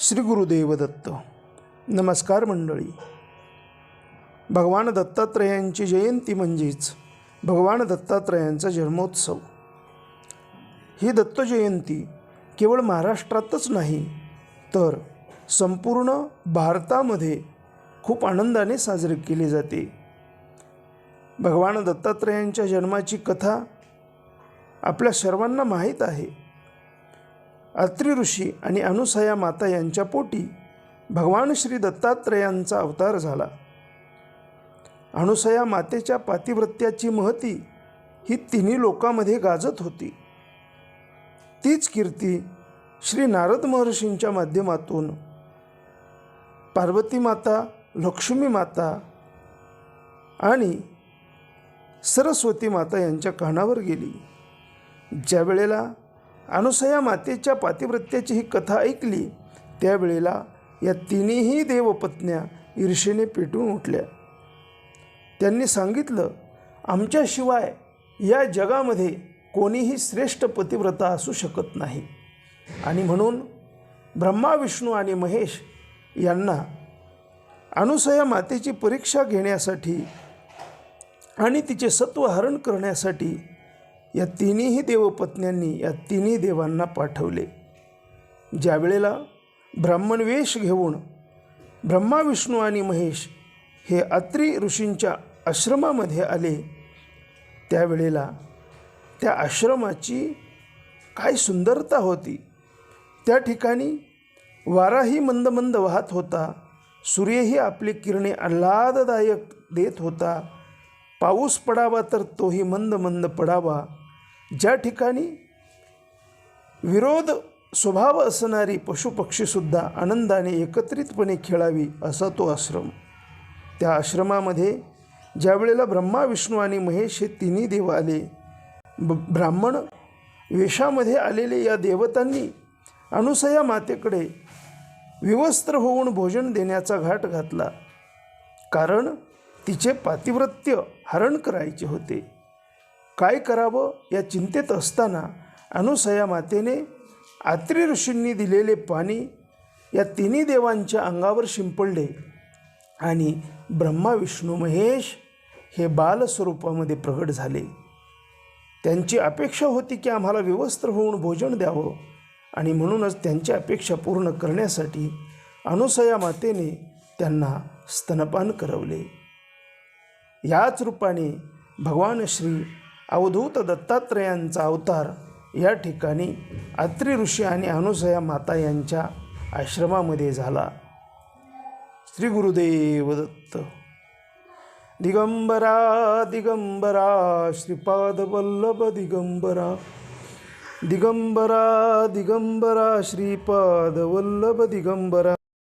श्री गुरुदेव दत्त. नमस्कार मंडळी. भगवान दत्तात्रयांची जयंती म्हणजेच भगवान दत्तात्रयांचा जन्मोत्सव. ही दत्त जयंती केवळ महाराष्ट्रातच नाही तर संपूर्ण भारतामध्ये खूप आनंदाने साजरी केली जाते. भगवान दत्तात्रयांच्या जन्माची कथा आपल्या सर्वांना माहीत आहे. अत्रि ऋषी आणि अनुसया माता यांच्या पोटी भगवान श्री दत्तात्रयांचा अवतार झाला. अनुसया मातेच्या पातिव्रत्याची महती ही तिन्ही लोकांमध्ये गाजत होती. तीच कीर्ती श्री नारद महर्षींच्या माध्यमातून पार्वती माता, लक्ष्मी माता आणि सरस्वती माता यांच्या कानावर गेली. ज्या वेळेला अनुसया मातेच्या पातिव्रत्याची ही कथा ऐकली त्यावेळेला या तिन्ही देवपत्न्या ईर्षेने पेटून उठल्या. त्यांनी सांगितलं, आमच्याशिवाय या जगामध्ये कोणीही श्रेष्ठ पतिव्रता असू शकत नाही. आणि म्हणून ब्रह्मा, विष्णू आणि महेश यांना अनुसया मातेची परीक्षा घेण्यासाठी आणि तिचे सत्व हरण करण्यासाठी या तिन्ही देवपत्न्यांनी या तिन्ही देवांना पाठवले. ज्या वेळेला ब्राह्मण वेश घेऊन ब्रह्मा, विष्णू आणि महेश हे अत्रि ऋषींच्या आश्रमामध्ये आले त्यावेळेला त्या आश्रमाची काय सुंदरता होती. त्या ठिकाणी वाराही मंद मंद वाहत होता. सूर्यही आपली किरणे आल्हाददायक देत होता. पाऊस पडावा तर तोही मंद मंद पडावा. ज्या ठिकाणी विरोध स्वभाव असणारी पशुपक्षीसुद्धा आनंदाने एकत्रितपणे खेळावी असा तो आश्रम. त्या आश्रमामध्ये ज्या वेळेला ब्रह्मा, विष्णू आणि महेश हे तिन्ही देव आले, ब्राह्मण वेशामध्ये आलेले या देवतांनी अनुसया मातेकडे विवस्त्र होऊन भोजन देण्याचा घाट घातला. कारण तिचे पातिव्रत्य हरण करायचे होते. काय करावं या चिंतेत असताना अनुसया मातेने अत्रि ऋषींनी दिलेले पाणी या तिन्ही देवांच्या अंगावर शिंपडले आणि ब्रह्मा, विष्णू, महेश हे बालस्वरूपामध्ये प्रगट झाले. त्यांची अपेक्षा होती की आम्हाला विवस्त्र होऊन भोजन द्यावं आणि म्हणूनच त्यांची अपेक्षा पूर्ण करण्यासाठी अनुसया मातेने त्यांना स्तनपान करवले. याच रूपाने भगवान श्री अवधूत दत्तात्रयांचा अवतार या ठिकाणी अत्रि ऋषी आणि अनुसया माता यांच्या आश्रमामध्ये झाला. श्री गुरुदेव दत्त. दिगंबरा दिगंबरा श्रीपाद वल्लभ दिगंबरा. दिगंबरा दिगंबरा श्रीपाद वल्लभ दिगंबरा.